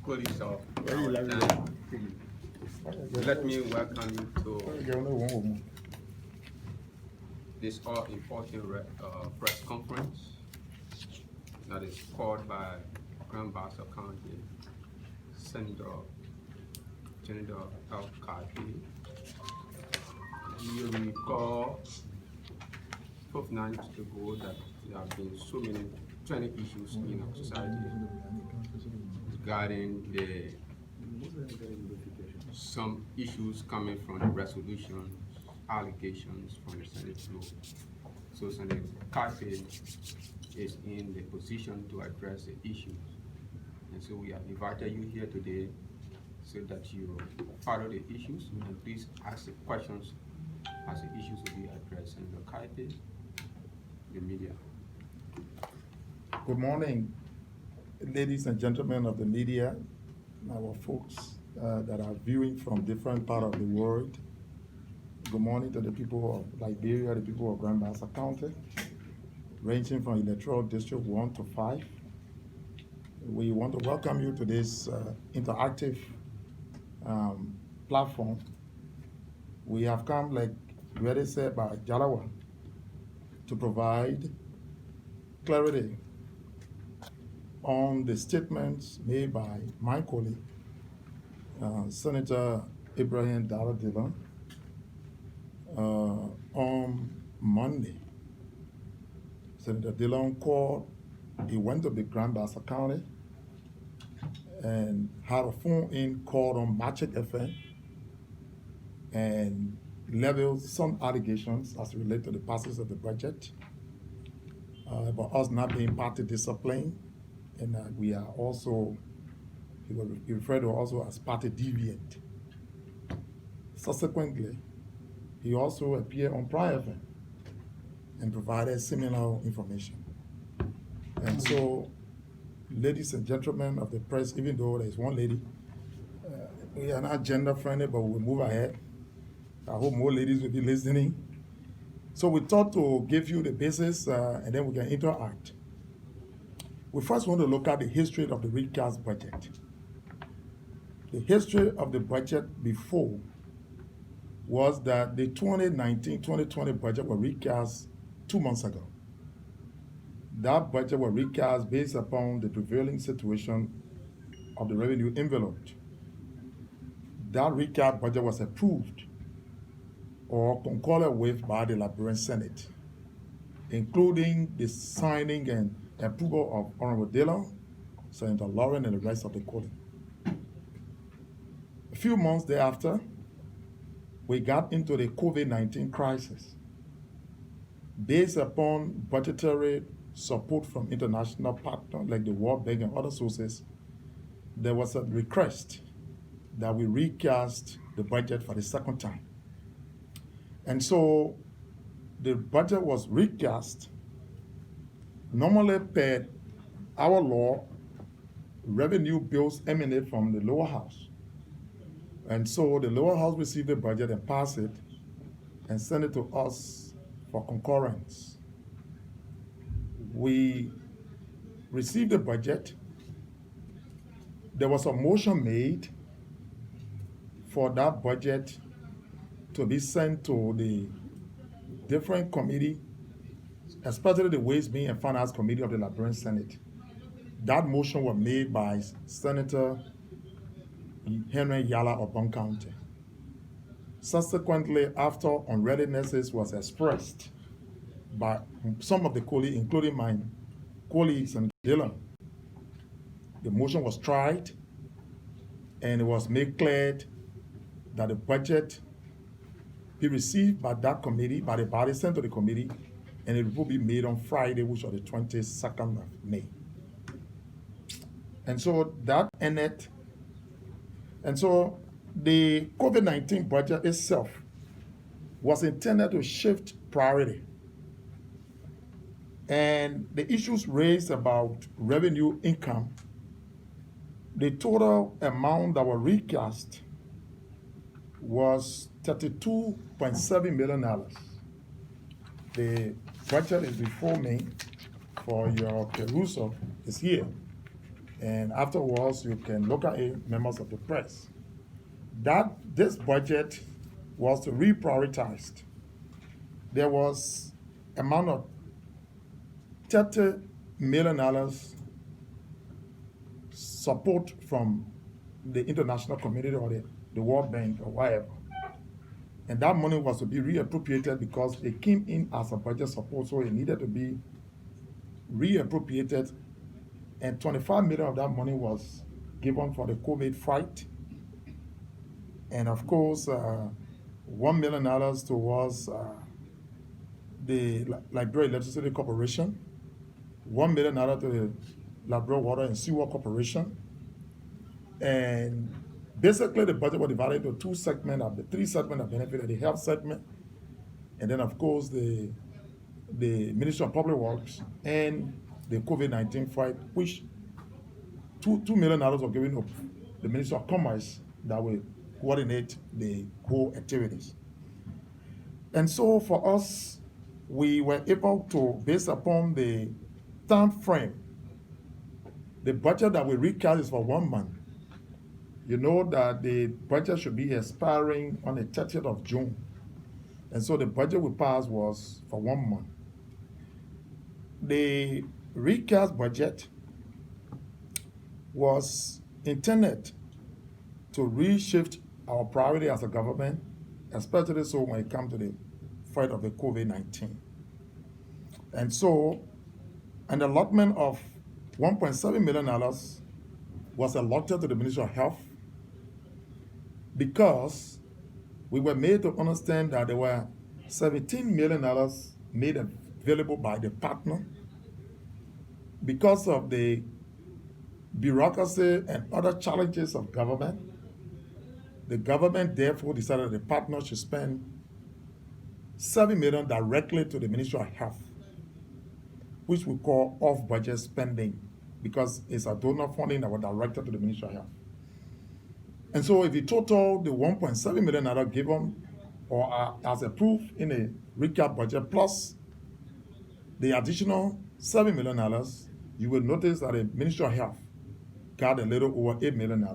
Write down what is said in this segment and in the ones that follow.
colleagues of our time, let me welcome you to this all-important press conference that is called by Grand Bassa County Senator General Kaipay. You recall 9 nights ago that there have been so many 20 issues in our society regarding some issues coming from the resolution, allegations from the Senate floor. So Senator Kaipay is in the position to address the issues. And so we have invited you here today so that you follow the issues and please ask the questions as the issues will be addressed. Senator Kaipay, the media. Good morning, ladies and gentlemen of the media, our folks that are viewing from different parts of the world. Good morning to the people of Liberia, the people of Grand Bassa County, ranging from electoral district 1 to 5. We want to welcome you to this interactive platform. We have come, like already said by Jalawa, to provide clarity on the statements made by my colleague, Senator Ibrahim Dillon, on Monday. Senator Dillon he went to the Grand Bassa County and had a phone-in call on Magic FM and leveled some allegations as related to the passage of the budget, about us not being party disciplined, and we are also, he was referred to also as party deviant. Subsequently, he also appeared on Prime FM and provided similar information. And so, ladies and gentlemen of the press, even though there's one lady, we are not gender friendly, but we'll move ahead. I hope more ladies will be listening. So we thought to give you the basis and then we can interact. We first want to look at the history of the recast budget. The history of the budget before was that the 2019-2020 budget was recast 2 months ago. That budget was recast based upon the prevailing situation of the revenue envelope. That recast budget was approved or concurred with by the Liberian Senate, including the signing and approval of Honorable Dillon, Senator Lauren, and the rest of the colleague. A few months thereafter, we got into the COVID-19 crisis. Based upon budgetary support from international partners like the World Bank and other sources, there was a request that we recast the budget for the second time. And so the budget was recast. Normally, per our law, revenue bills emanate from the lower house. And so the lower house received the budget and passed it and sent it to us for concurrence. We received the budget. There was a motion made for that budget to be sent to the different committee, especially the Ways, Means, and Finance Committee of the Liberian Senate. That motion was made by Senator Henry Yala of Bond County. Subsequently, after unreadiness was expressed by some of the colleagues, including my colleagues and Dillon, the motion was tried and it was made clear that the budget be received by that committee, by the body sent to the committee, and it will be made on Friday, which was the 22nd of May. And so that ended. And so the COVID-19 budget itself was intended to shift priority. And the issues raised about revenue income, the total amount that were recast was $32.7 million. The budget is before me for your perusal. It's here. And afterwards, you can look at it, members of the press. This budget was reprioritized. There was amount of $30 million support from the international community or the World Bank or whatever. And that money was to be reappropriated because it came in as a budget support, so it needed to be reappropriated. And 25 million of that money was given for the COVID fight. And of course, $1 million towards the Liberia Electricity Corporation, $1 million to the Liberia Water and Sewer Corporation. And basically, the budget was divided into two segments of the three segments that benefited: the health segment, and then, of course, the Ministry of Public Works and the COVID-19 fight, which $2 million were given to the Ministry of Commerce that will coordinate the whole activities. And so for us, we were able to, based upon the time frame, the budget that we recast is for 1 month. You know that the budget should be expiring on the 30th of June. And so the budget we passed was for 1 month. The recast budget was intended to reshift our priority as a government, especially so when it comes to the fight of the COVID-19. And so an allotment of $1.7 million was allotted to the Ministry of Health because we were made to understand that there were $17 million made available by the partner because of the bureaucracy and other challenges of government. The government therefore decided the partner should spend $7 million directly to the Ministry of Health, which we call off-budget spending because it's a donor funding that was directed to the Ministry of Health. And so if you total the $1.7 million given or as approved in the recap budget plus the additional $7 million, you will notice that the Ministry of Health got a little over $8 million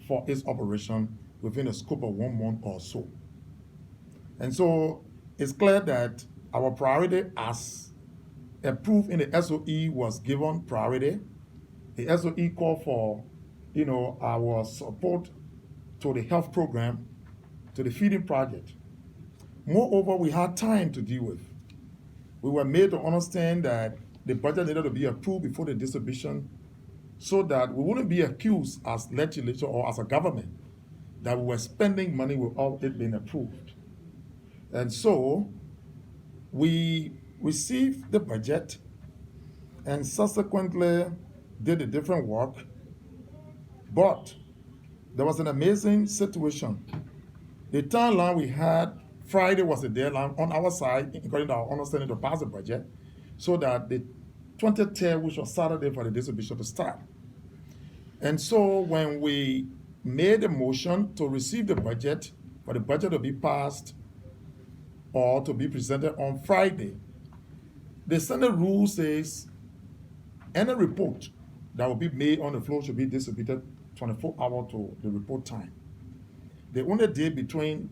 for its operation within a scope of 1 month or so. And so it's clear that our priority as approved in the SOE was given priority. The SOE called for, our support to the health program, to the feeding project. Moreover, we had time to deal with. We were made to understand that the budget needed to be approved before the distribution so that we wouldn't be accused as legislature or as a government that we were spending money without it being approved. And so we received the budget and subsequently did a different work. But there was an amazing situation. The timeline we had, Friday was the deadline on our side, according to our understanding, to pass the budget, so that the 23rd, which was Saturday, for the distribution to start. And so when we made a motion to receive the budget, for the budget to be passed or to be presented on Friday, the Senate rule says any report that will be made on the floor should be distributed 24 hours to the report time. The only day between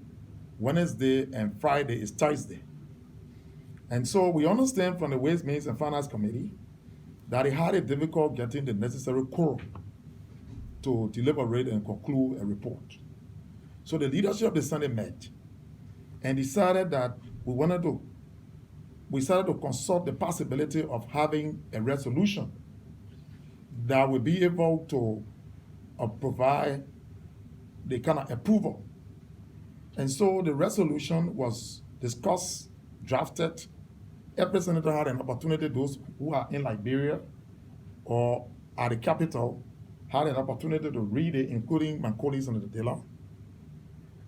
Wednesday and Friday is Thursday. And so we understand from the Ways, Means, and Finance Committee that it had a difficult getting the necessary quorum to deliberate and conclude a report. So the leadership of the Senate met and decided that we started to consult the possibility of having a resolution that will be able to provide the kind of approval. And so the resolution was discussed, drafted. Every senator had an opportunity, those who are in Liberia or at the capital had an opportunity to read it, including my colleagues on the dealer.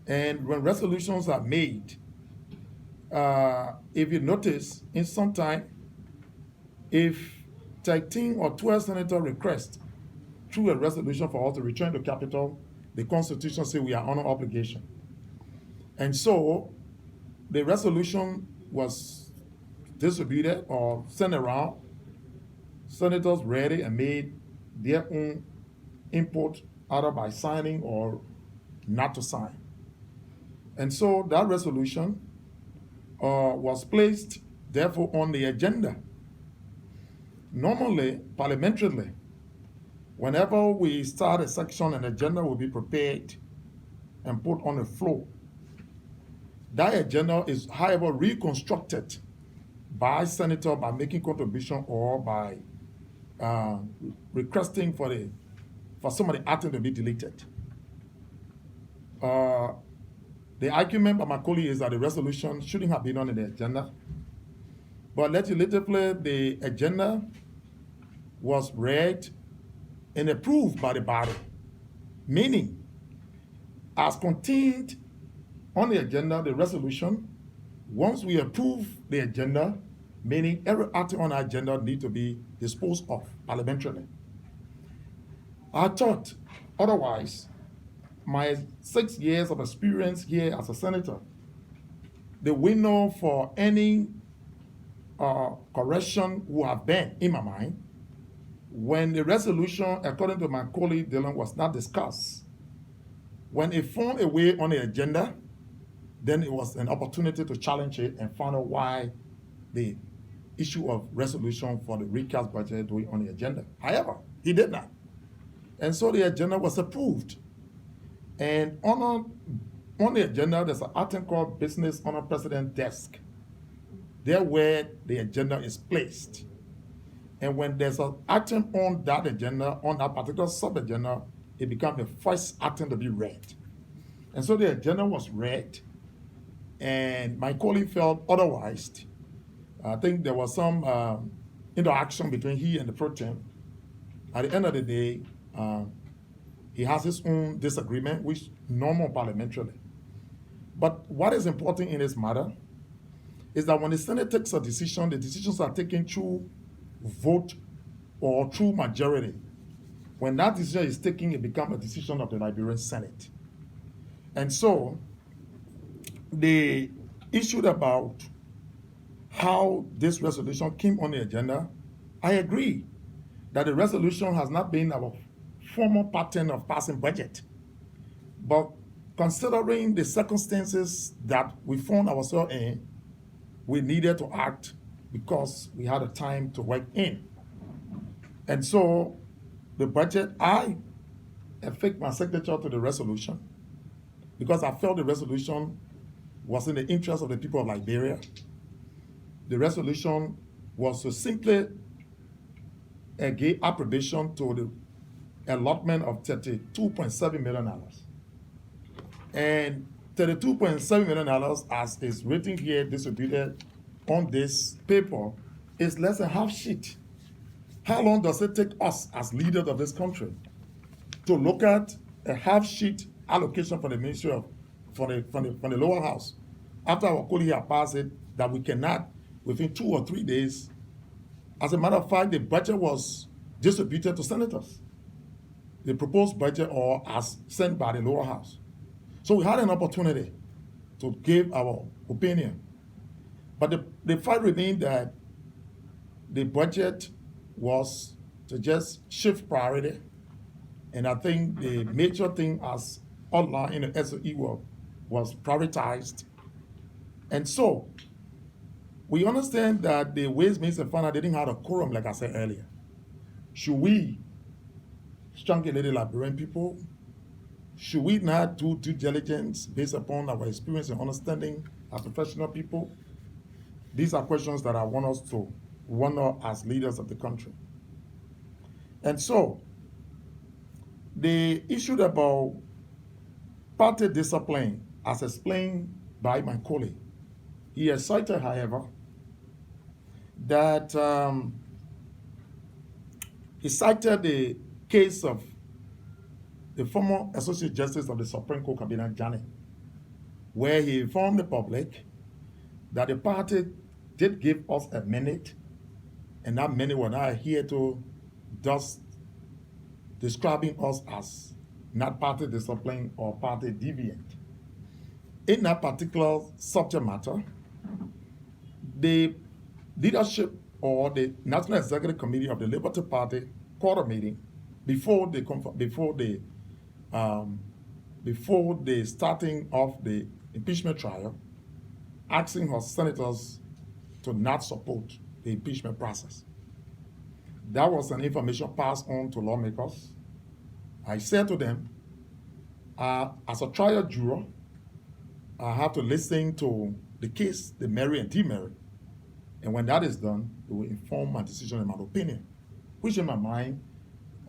And when resolutions are made, if you notice, in some time, if 13 or 12 senators request through a resolution for us to return to capital, the Constitution says we are under obligation. And so the resolution was distributed or sent around. Senators read it and made their own input, either by signing or not to sign. And so that resolution was placed, therefore, on the agenda. Normally, parliamentarily, whenever we start a section, an agenda will be prepared and put on the floor. That agenda is, however, reconstructed by senator by making contribution or by requesting for some of the item to be deleted. The argument by my colleague is that the resolution shouldn't have been on the agenda, but legislatively the agenda was read and approved by the body, meaning as contained on the agenda, the resolution, once we approve the agenda, meaning every item on our agenda need to be disposed of parliamentarily. I thought otherwise, my 6 years of experience here as a senator, the window for any correction would have been, in my mind, when the resolution, according to my colleague Dylan, was not discussed. When it found a way on the agenda, then it was an opportunity to challenge it and find out why the issue of resolution for the recast budget was on the agenda. However, he did not. And so the agenda was approved. And on the agenda, there's an item called Business on a President Desk. There where the agenda is placed. And when there's an item on that agenda, on that particular sub-agenda, it becomes the first item to be read. And so the agenda was read, and my colleague felt otherwise. I think there was some interaction between he and the pro tem. At the end of the day, he has his own disagreement, which normal parliamentarily. But what is important in this matter is that when the Senate takes a decision, the decisions are taken through vote or through majority. When that decision is taken, it becomes a decision of the Liberian Senate. And so, the issue about how this resolution came on the agenda, I agree that the resolution has not been our formal pattern of passing budget. But considering the circumstances that we found ourselves in, we needed to act because we had a time to work in. And so the budget, I affixed my signature to the resolution because I felt the resolution was in the interest of the people of Liberia. The resolution was to simply give approbation to the allotment of $32.7 million. And $32.7 million, as is written here, distributed on this paper, is less than half sheet. How long does it take us as leaders of this country to look at a half sheet allocation from the Ministry of, from the lower house, after our colleague has passed it, that we cannot, within 2 or 3 days? As a matter of fact, the budget was distributed to senators, the proposed budget, or as sent by the lower house. So we had an opportunity to give our opinion. But the fact remained that the budget was to just shift priority. And I think the major thing as outlined in the SOE was prioritized. And so we understand that the Ways, Means, and Finance didn't have a quorum, like I said earlier. Should we strongly the Liberian people? Should we not do due diligence based upon our experience and understanding as professional people? These are questions that I want us to wonder as leaders of the country. And so, the issue about party discipline, as explained by my colleague, he has cited, however, that he cited the case of the former Associate Justice of the Supreme Court, Kabina Jani, where he informed the public that the party did give us a minute, and that minute was not here to just describing us as not party discipline or party deviant. In that particular subject matter, the leadership or the National Executive Committee of the Liberty Party called a meeting before um, before the starting of the impeachment trial, asking her senators to not support the impeachment process. That was an information passed on to lawmakers. I said to them, as a trial juror, I have to listen to the case, the merit and demerit. And when that is done, it will inform my decision and my opinion, which in my mind,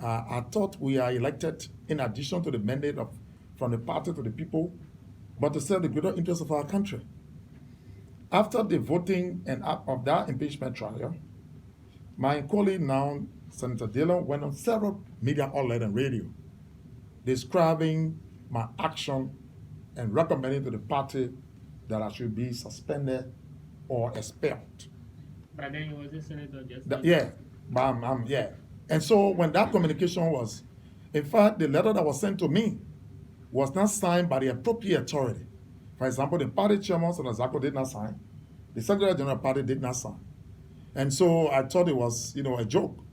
I thought we are elected in addition to the mandate from the party to the people, but to serve the greater interest of our country. After the voting and of that impeachment trial, my colleague now, Senator Dillon, went on several media outlets and radio describing my action and recommending to the party that I should be suspended or expelled. By then, you was a senator just. Yeah, yeah. And so when that communication was, in fact, the letter that was sent to me was not signed by the appropriate authority. For example, the party chairman, Senator Zako, did not sign. The Secretary General of the party did not sign. And so I thought it was, a joke.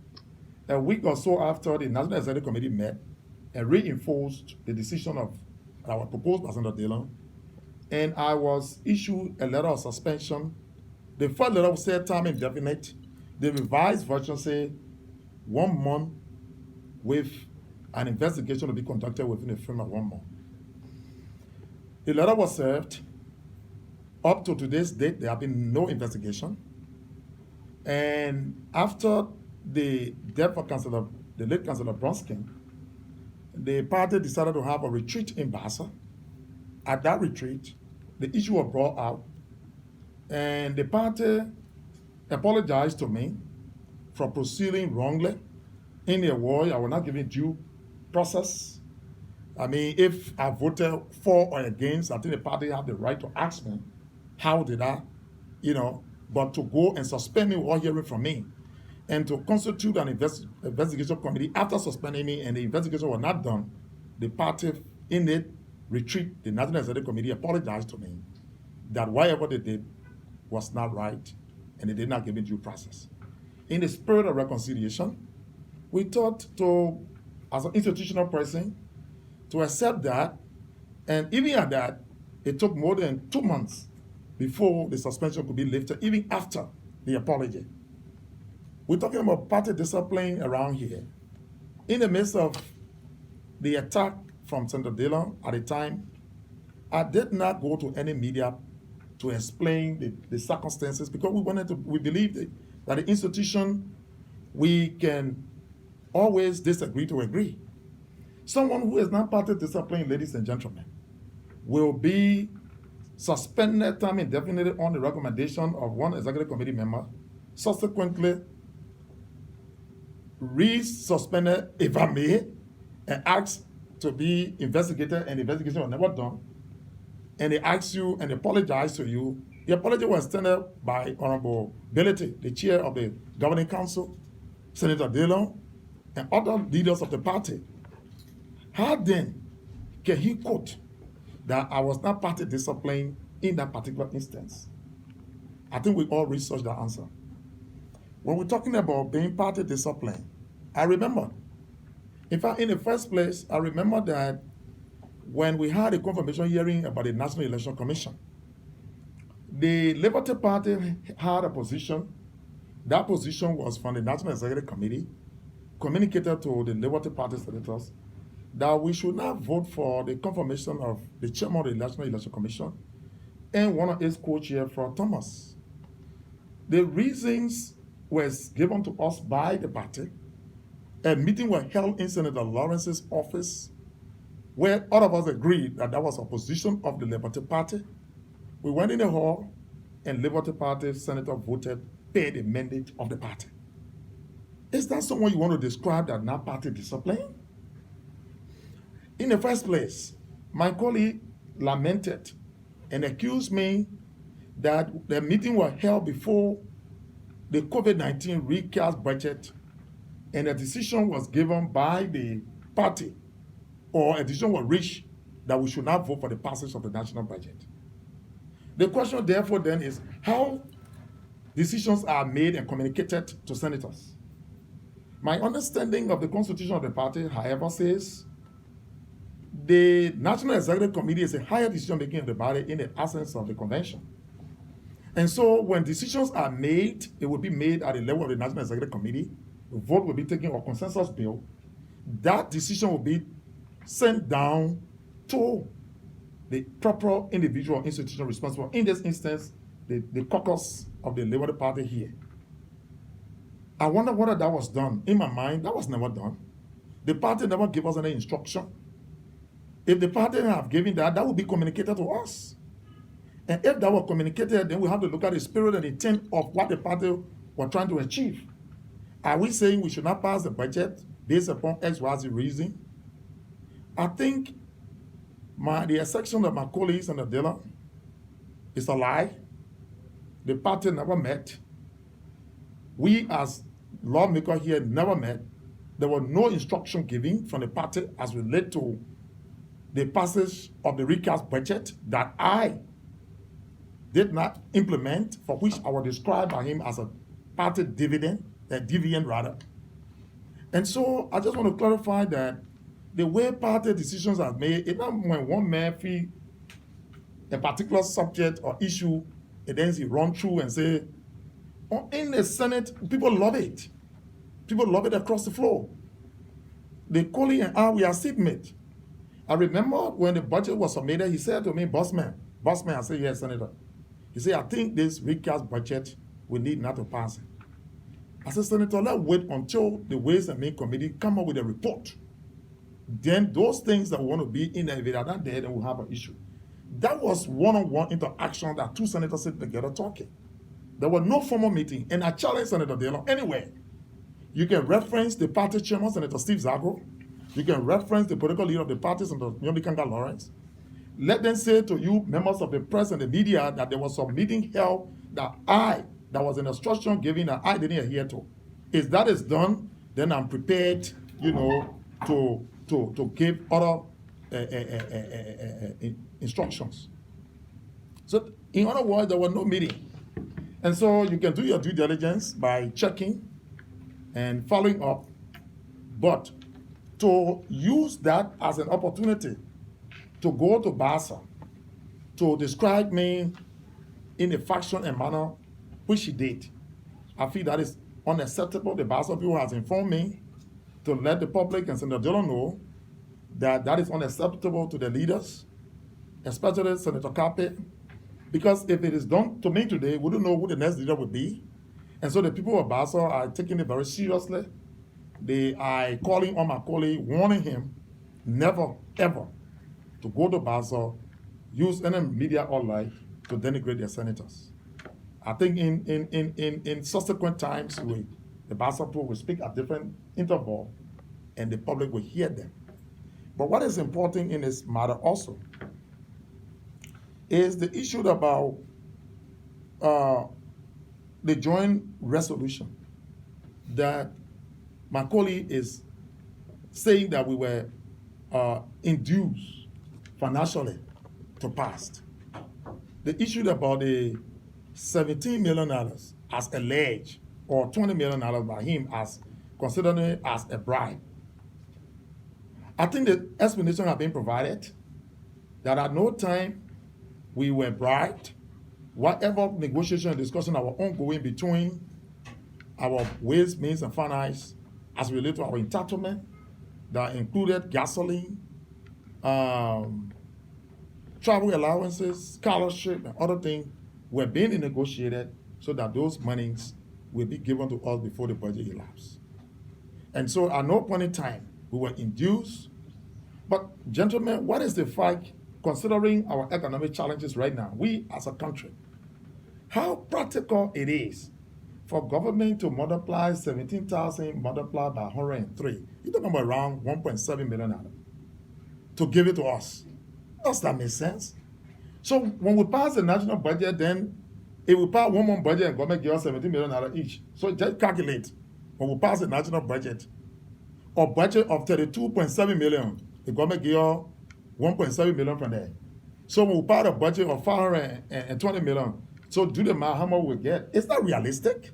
A week or so after, the National Executive Committee met and reinforced the decision of that was proposed by Senator Dillon, and I was issued a letter of suspension. The first letter said time indefinite. The revised version said 1 month with an investigation to be conducted within a frame of 1 month. The letter was served. Up to today's date, there have been no investigation. And after the death of the late Councillor Bronskin, the party decided to have a retreat in Bassa. At that retreat, the issue was brought out, and the party apologized to me for proceeding wrongly. In their word, I will not give it due process. I mean, if I voted for or against, I think the party have the right to ask me, how did I, but to go and suspend me without hearing from me, and to constitute an investigation committee after suspending me and the investigation was not done, the party in it retreat, the National Executive Committee apologized to me that whatever they did was not right and they did not give me due process. In the spirit of reconciliation, we thought to, as an institutional person, to accept that, and even at that, it took more than 2 months before the suspension could be lifted, even after the apology. We're talking about party discipline around here. In the midst of the attack from Senator Dillon at the time, I did not go to any media to explain the circumstances because we believed that the institution, we can always disagree to agree. Someone who is not party discipline, ladies and gentlemen, will be suspended time indefinitely on the recommendation of one executive committee member, subsequently re-suspended, if I may, and asked to be investigated, and the investigation was never done. And they asked you and apologize to you. The apology was extended by Honorable Belity, the chair of the Governing Council, Senator Dillon, and other leaders of the party. How then can he quote that I was not party disciplined in that particular instance? I think we all researched that answer. When we're talking about being party disciplined, I remember. In fact, in the first place, I remember that when we had a confirmation hearing about the National Election Commission, the Liberty Party had a position. That position was from the National Executive Committee, communicated to the Liberty Party senators that we should not vote for the confirmation of the chairman of the National Election Commission and one of its co-chair, Frank Thomas. The reasons were given to us by the party. A meeting was held in Senator Lawrence's office where all of us agreed that that was a position of the Liberty Party. We went in the hall and Liberty Party senator voted per the mandate of the party. Is that someone you want to describe that not party discipline? In the first place, my colleague lamented and accused me that the meeting was held before the COVID-19 recast budget and a decision was given by the party, or a decision was reached that we should not vote for the passage of the national budget. The question therefore then is how decisions are made and communicated to senators. My understanding of the constitution of the party, however, says the National Executive Committee is a higher decision making of the body in the absence of the convention. And so when decisions are made, it will be made at the level of the National Executive Committee. The vote will be taken on consensus bill. That decision will be sent down to the proper individual institution responsible. In this instance, the caucus of the Labour Party here. I wonder whether that was done. In my mind, that was never done. The party never gave us any instruction. If the party have given that, that would be communicated to us. And if that were communicated, then we have to look at the spirit and intent of what the party were trying to achieve. Are we saying we should not pass the budget based upon X, Y, Z reason? I think the exception of my colleagues and the dealer is a lie. The party never met. We as lawmakers here never met. There was no instruction given from the party as related to the passage of the recast budget that I did not implement, for which I was described by him as a party deviant rather. And so I just want to clarify that the way party decisions are made, it's not when one man feel a particular subject or issue, and then he run through and say, oh, in the Senate, people love it. People love it across the floor. The colleague and I, we are seatmates. I remember when the budget was submitted, he said to me, bossman, I said, yes, Senator. He said, I think this recast budget we need not to pass it. I said, Senator, let's wait until the Ways and Means Committee come up with a report. Then those things that want to be in there, if they are not there, then we'll have an issue. That was one-on-one interaction that two senators sit together talking. There was no formal meeting, and I challenged Senator Dillon anyway. You can reference the party chairman, Senator Steve Zago. You can reference the political leader of the party, Senator Yonikanga Lawrence. Let them say to you, members of the press and the media, that there was some meeting held that was an instruction given that I didn't adhere to. If that is done, then I'm prepared, to give other instructions. So, in other words, there was no meeting. And so you can do your due diligence by checking and following up, but to use that as an opportunity to go to Basa to describe me in a fashion and manner which he did, I feel that is unacceptable. The Basa people has informed me to let the public and Senator Dillon know that that is unacceptable to the leaders, especially Senator Kaipay, because if it is done to me today, we don't know who the next leader will be. And so the people of Basa are taking it very seriously. They are calling on my colleague, warning him never, ever to go to Basa, use any media or like to denigrate their senators. I think in subsequent times, the Basa people will speak at different intervals and the public will hear them. But what is important in this matter also is the issue about the joint resolution that my colleague is saying that we were induced financially to pass. The issue about the $17 million as alleged, or $20 million by him as considering it as a bribe. I think the explanation has been provided that at no time we were bribed. Whatever negotiation and discussion that were ongoing between our Ways, Means, and Finance as related to our entitlement that included gasoline, travel allowances, scholarship, and other things were being negotiated so that those monies will be given to us before the budget elapsed. And so at no point in time we were induced. But gentlemen, what is the fact, considering our economic challenges right now, we as a country, how practical it is for government to multiply 17,000 multiplied by 103. You're talking about around $1.7 million to give it to us. Does that make sense? So when we pass the national budget, then if we pass one month budget and government give us $17 million each. So just calculate when we pass the national budget, or budget of 32.7 million, the government give us 1.7 million from there. So when we pass a budget of 520 million, so do the math how much we get. It's not realistic.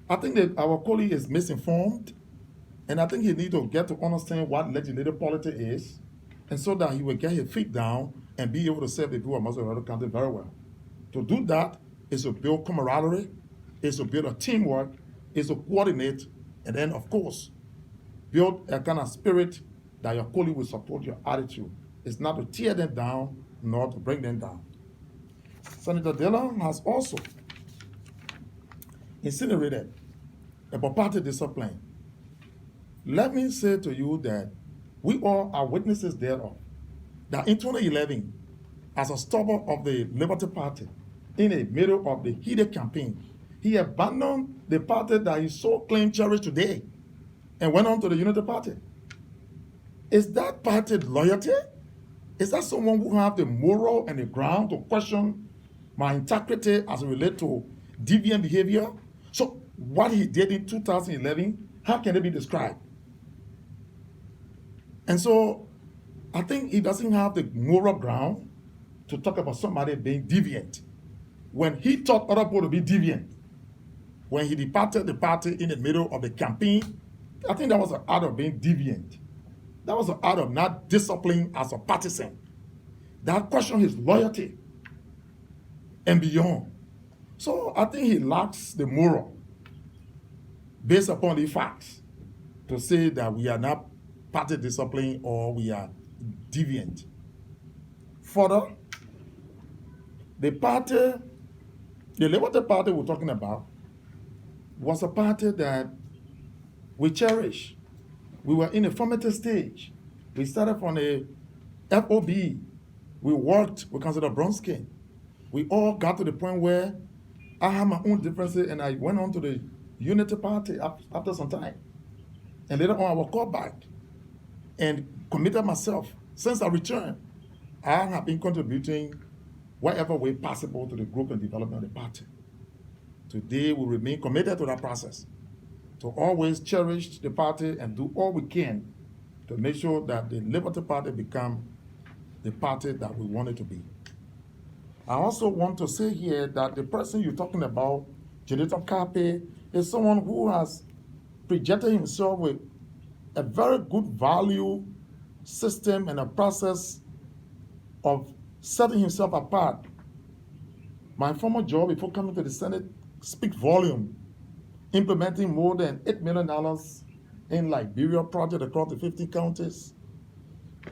I think that our colleague is misinformed And I think he need to get to understand what legislative politics is, and so that he will get his feet down and be able to serve the people of Muscle County very well. To do that is to build camaraderie, is to build a teamwork, is to coordinate, and then, of course, build a kind of spirit that your colleague will support your attitude. It's not to tear them down, nor to bring them down. Senator Dillon has also incinerated about party discipline. Let me say to you that we all are witnesses thereof. That in 2011, as a stopper of the Liberty Party, in the middle of the heated campaign, he abandoned the party that he so claimed cherished today and went on to the Unity Party. Is that party loyalty? Is that someone who have the moral and the ground to question my integrity as it relates to deviant behavior? So what he did in 2011, how can it be described? And so I think he doesn't have the moral ground to talk about somebody being deviant. When he taught other people to be deviant, when he departed the party in the middle of the campaign, I think that was an act of being deviant. That was an act of not discipline as a partisan. That questioned his loyalty and beyond. So I think he lacks the moral, based upon the facts, to say that we are not party discipline or we are deviant. Further, the party, the Liberty Party we're talking about, was a party that we cherish. We were in a formative stage. We started from a FOB. We worked with Councilor Bronskin. We all got to the point where I had my own differences and I went on to the Unity Party after some time. And later on I was called back and committed myself. Since I returned, I have been contributing whatever way possible to the growth and development of the party. Today we remain committed to that process, to always cherish the party and do all we can to make sure that the Liberty Party become the party that we want it to be. I also want to say here that the person you're talking about, Jonathan Kaipay, is someone who has projected himself with a very good value system and a process of setting himself apart. My former job before coming to the Senate speaks volume, implementing more than $8 million in Liberia project across the 50 counties,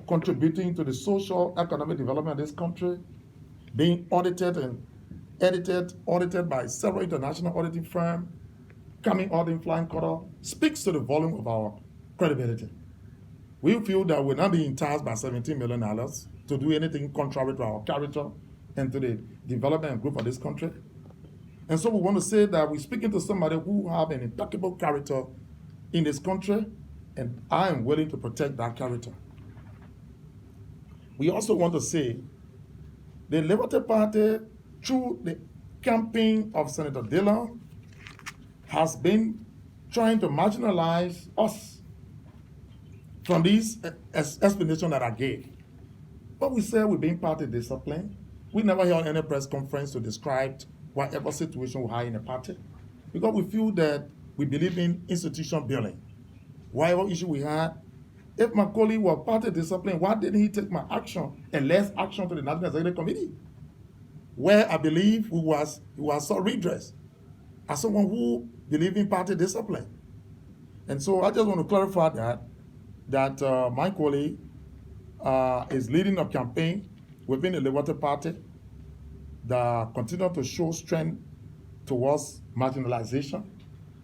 contributing to the social economic development of this country, being audited and audited by several international auditing firms, coming out in flying color, speaks to the volume of our credibility. We feel that we're not being tasked by $17 million to do anything contrary to our character and to the development and growth of this country. And so we want to say that we're speaking to somebody who have an impeccable character in this country, and I am willing to protect that character. We also want to say the Liberty Party, through the campaign of Senator Dillon, has been trying to marginalize us from these explanations that I gave. But we said we're being party disciplined. We never held any press conference to describe whatever situation we had in the party, because we feel that we believe in institution building. Whatever issue we had, if my colleague was party discipline, why didn't he take my action and less action to the National Executive Committee, where I believe he was so redressed as someone who believed in party discipline. And so I just want to clarify that my colleague is leading a campaign within the Liberty Party that continue to show strength towards marginalization.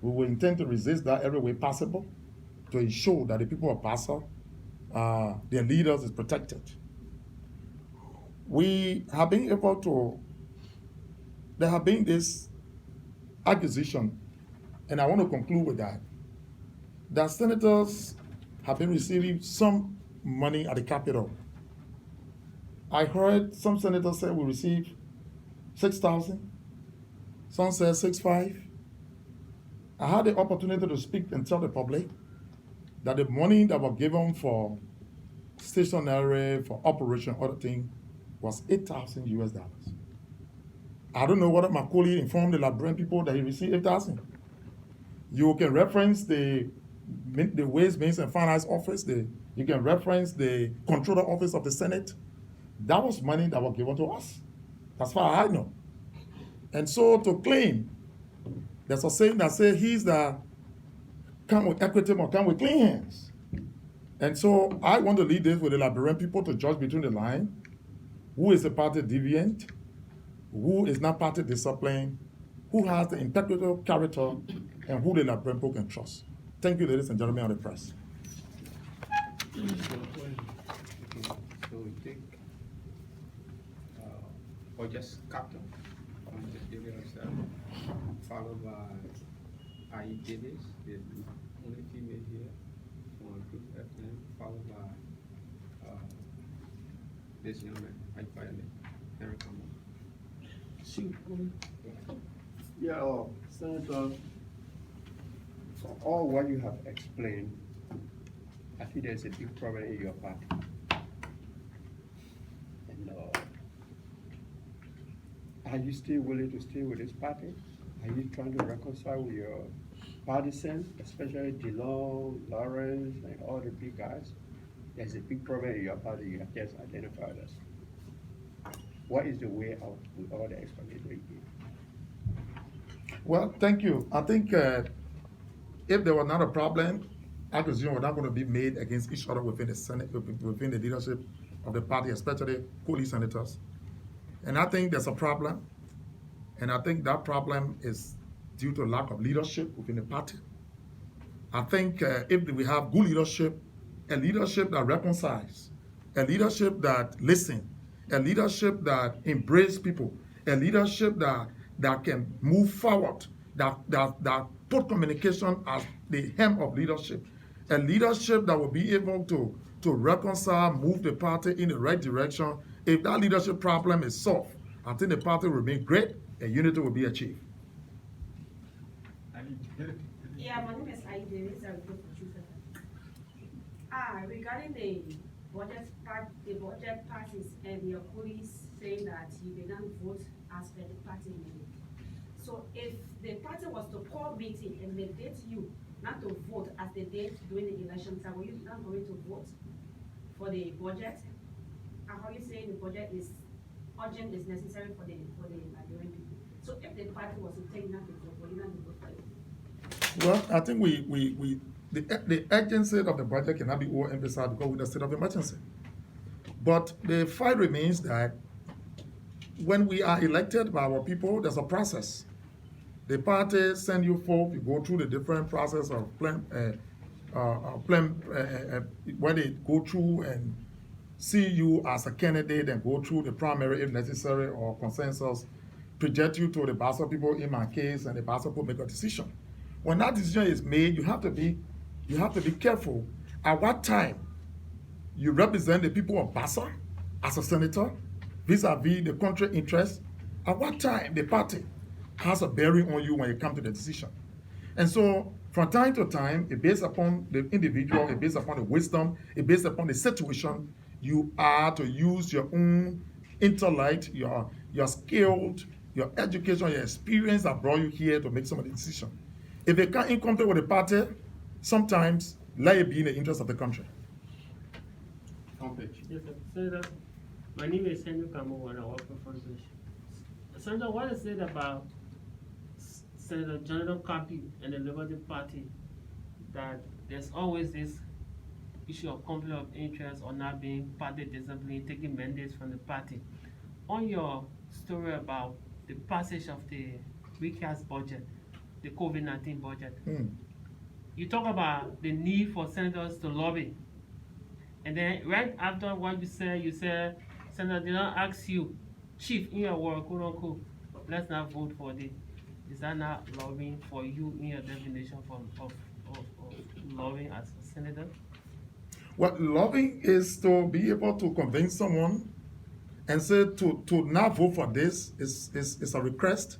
We will intend to resist that every way possible to ensure that the people of Bassa, their leaders, is protected. We have been able to, there have been this accusation, and I want to conclude with that senators have been receiving some money at the Capitol. I heard some senators say we received 6,000. Some said 6,500. I had the opportunity to speak and tell the public that the money that was given for stationery, for operation, other thing, was $8,000 US. I don't know whether my colleague informed the Liberian people that he received 8,000. You can reference the the Ways, Means, and Finance Office. You can reference the Controller Office of the Senate. That was money that was given to us, as far as I know. And so to claim, there's a saying that says he's the come with equity or come with clean hands. And so I want to leave this with the Liberian people to judge between the line who is a party deviant, who is not party disciplined, who has the integrity character, and who the Liberian people can trust. Thank you, ladies and gentlemen of the press. So we take or just captain on the area itself, followed by I.E. Davis, the only female here on Group FM, followed by this young man, Kaipay, Henry Campbell. Yeah, Senator, for all what you have explained, I think there's a big problem in your party. And are you still willing to stay with this party? Are you trying to reconcile with your partisans, especially DeLong, Lawrence, and all the big guys? There's a big problem in your party you have just identified us. What is the way out with all the explanation you give? Well, thank you. I think if there was not a problem, I presume we're not going to be made against each other within the Senate, within the leadership of the party, especially co-lead senators. And I think there's a problem. And I think that problem is due to lack of leadership within the party. I think if we have good leadership, a leadership that reconciles, a leadership that listens, a leadership that embraces people, a leadership that can move forward, that put communication as the hem of leadership, a leadership that will be able to reconcile, move the party in the right direction. If that leadership problem is solved, I think the party will remain great and unity will be achieved. Yeah, my name is Aide. Regarding the budget passes and your police saying that you did not vote as per the party meeting. So if the party was to call meeting and mandate you not to vote as the date during the election time, were you not going to vote for the budget? And how you saying the budget is urgent, is necessary for the Nigerian people? So if the party was to take not to vote, were you not to vote for it? Well, I think the urgency of the budget cannot be overemphasized because we're in a state of emergency. But the fact remains that when we are elected by our people, there's a process. The party send you forth, you go through the different process of where they go through and see you as a candidate and go through the primary if necessary or consensus, project you to the Basel people in my case, and the Basel people make a decision. When that decision is made, you have to be careful at what time you represent the people of Basel as a senator vis-a-vis the country interest. At what time the party has a bearing on you when you come to the decision. And so from time to time, it based upon the individual, it based upon the wisdom, it based upon the situation, you are to use your own intellect, your skilled, your education, your experience that brought you here to make some of the decision. If you can't incompete with the party, sometimes let it be in the interest of the country. Yes, sir. Senator, my name is Henry Campbell and I work for Foundation. Senator, what is it about Senator Jonathan Kaipay and the Liberty Party that there's always this issue of conflict of interest or not being party discipline, taking mandates from the party? On your story about the passage of the recast budget, the COVID-19 budget, you talk about the need for senators to lobby. And then right after what you said, Senator did not ask you, Chief, in your word, quote unquote, let's not vote for this. Is that not lobbying for you in your definition of lobbying as a senator? Well, lobbying is to be able to convince someone and say to not vote for this is a request.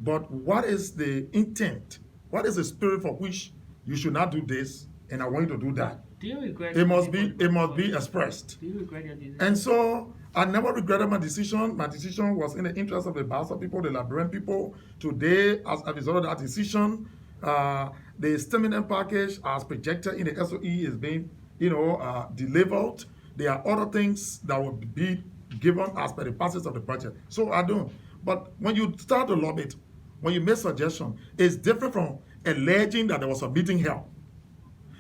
But what is the intent? What is the spirit for which you should not do this and I want you to do that? Do you regret it must be expressed. Do you regret your decision? And so I never regretted my decision. My decision was in the interest of the Basel people, the Liberian people. Today, as a result of that decision, The stimulus package as projected in the SOE is being, delivered. There are other things that will be given as per the passage of the budget. So I don't. But when you start to lobby it, when you make suggestion, it's different from alleging that there was a meeting held.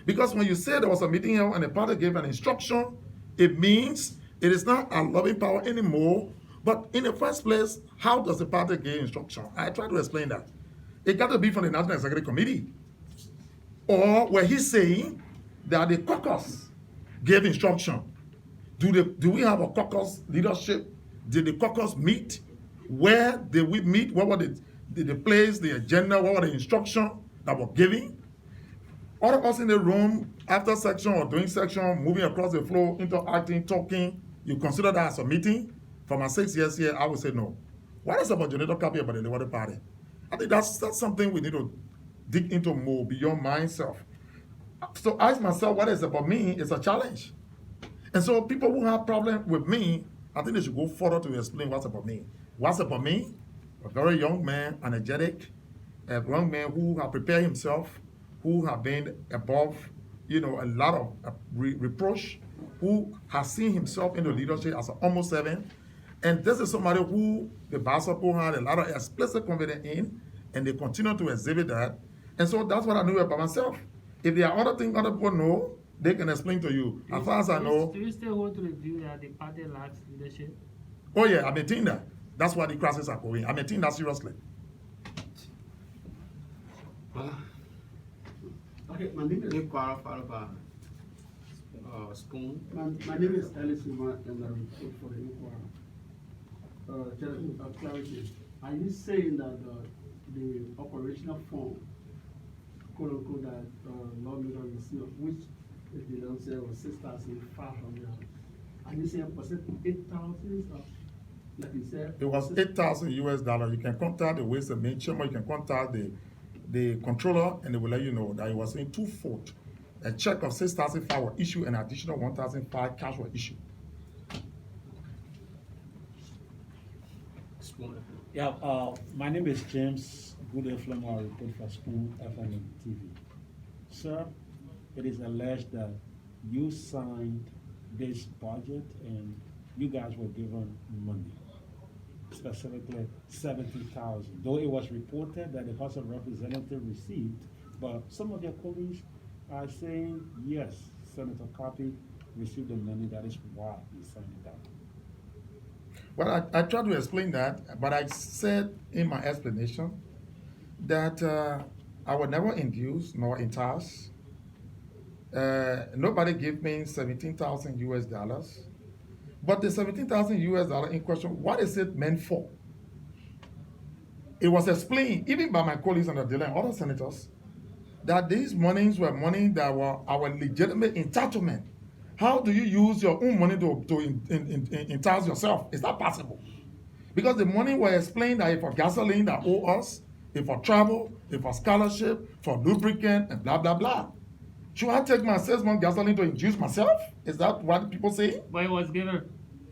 Because when you say there was a meeting held and the party gave an instruction, it means it is not a lobbying power anymore. But in the first place, how does the party give instruction? I try to explain that. It got to be from the National Executive Committee. Or were he saying that the caucus gave instruction? Do we have a caucus leadership? Did the caucus meet? Where did we meet? What were the place, the agenda? What were the instructions that were given? All of us in the room, after section or during section, moving across the floor, interacting, talking, you consider that as a meeting? For my 6 years here, I would say no. What is about Jonathan Kaipay about the Liberty Party? I think that's something we need to dig into more beyond myself. So I ask myself, what is about me is a challenge. And so people who have problem with me, I think they should go further to explain what's about me. What's about me? A very young man, energetic, a young man who has prepared himself, who have been above, a lot of reproach, who has seen himself in the leadership as an almost servant. And this is somebody who the Basapo had a lot of explicit confidence in, and they continue to exhibit that. And so that's what I know about myself. If there are other things other people know, they can explain to you. As far as I know. Do you still hold to the view that the party lacks leadership? Oh yeah, I'm maintaining that. That's why the crises are going. I'm maintaining that seriously. Okay, my name is Spoon. my name is Ellis Uma, and I report for the Inquirer. Just clarity. Are you saying that the operational fund, quote unquote, that lawmaker received, which if they don't say was 6,500, are you saying was it 8,000? Like you said, It was $8,000 US. You can contact the Waste and Means Chairman, you can contact the controller, and they will let you know that it was in two-fold. A check of 6,500 were issued, and additional 1,500 cash were issued. Spoon. Yeah, my name is James. Good FM, I report for Spoon FM and TV. Sir, it is alleged that you signed this budget and you guys were given money, specifically 70,000. Though it was reported that the House of Representatives received, but some of your colleagues are saying yes, Senator Kaipay received the money. That is why he signed it out. Well, I tried to explain that, but I said in my explanation that I was never induced nor enticed. Nobody gave me 17,000 US. But the 17,000 US in question, what is it meant for? It was explained, even by my colleagues on the deal and other senators, that these monies were money that were our legitimate entitlement. How do you use your own money to entice yourself? Is that possible? Because the money was explained that if for gasoline that owe us, if for travel, if for scholarship, for lubricant, and blah, blah, blah. Should I take my 6 month gasoline to induce myself? Is that what people say? But it was given.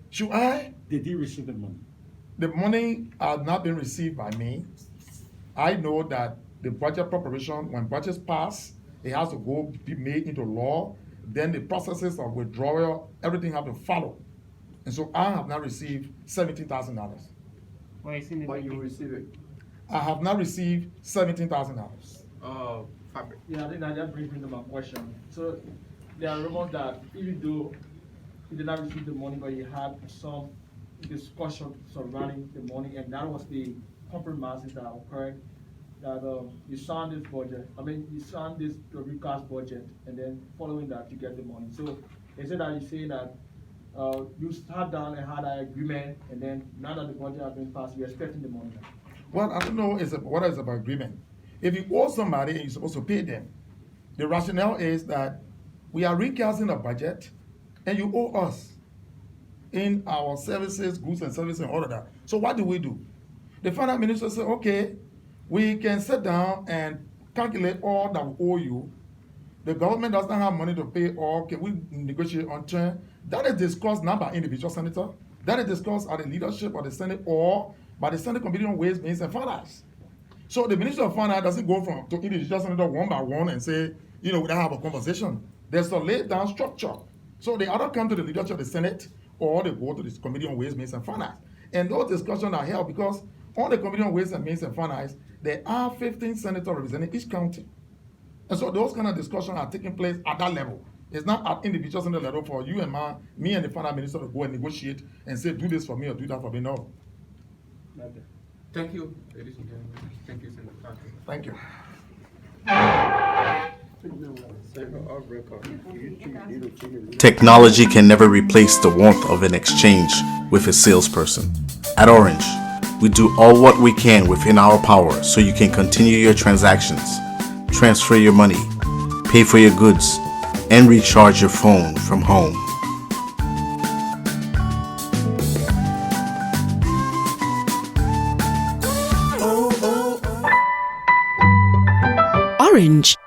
Should I? Did he receive the money? The money has not been received by me. I know that the budget preparation, when budgets pass, it has to go be made into law. Then the processes of withdrawal, everything have to follow. And so I have not received $17,000. Well, it's in the But you making. receive it. I have not received $17,000. Fabric. Yeah, I think that just brings me to my question. So there are rumors that even though you did not receive the money, but you had some discussion surrounding the money, and that was the compromises that occurred. That you signed this budget. I mean, you signed this the recast budget, and then following that, you get the money. So is it that you say that you sat down and had an agreement, and then now that the budget has been passed, you're expecting the money now? Well, I don't know what is about agreement. If you owe somebody and you're supposed to pay them, the rationale is that we are recasting a budget and you owe us in our services, goods and services and all of that. So what do? The finance minister said, okay, we can sit down and calculate all that we owe you. The government does not have money to pay all. Can we negotiate on term? That is discussed not by individual senator. That is discussed at the leadership of the Senate or by the Senate Committee on Ways, Means and Finance. So the Minister of Finance doesn't go from to individual senator one by one and say, we don't have a conversation. There's a laid down structure. So they either come to the leadership of the Senate or they go to this Committee on Ways, Means and Finance. And those discussions are held because on the Committee on Ways and Means and Finance, there are 15 senators representing each county. And so those kind of discussions are taking place at that level. It's not at individual senator level for you and me and the finance minister to go and negotiate and say, do this for me or do that for me. No. Thank you, ladies and gentlemen. Thank you, Senator Carter. Thank you. Senator, off record, you two need to take a look. Technology can never replace the warmth of an exchange with a salesperson. At Orange, we do all what we can within our power so you can continue your transactions, transfer your money, pay for your goods, and recharge your phone from home. Orange.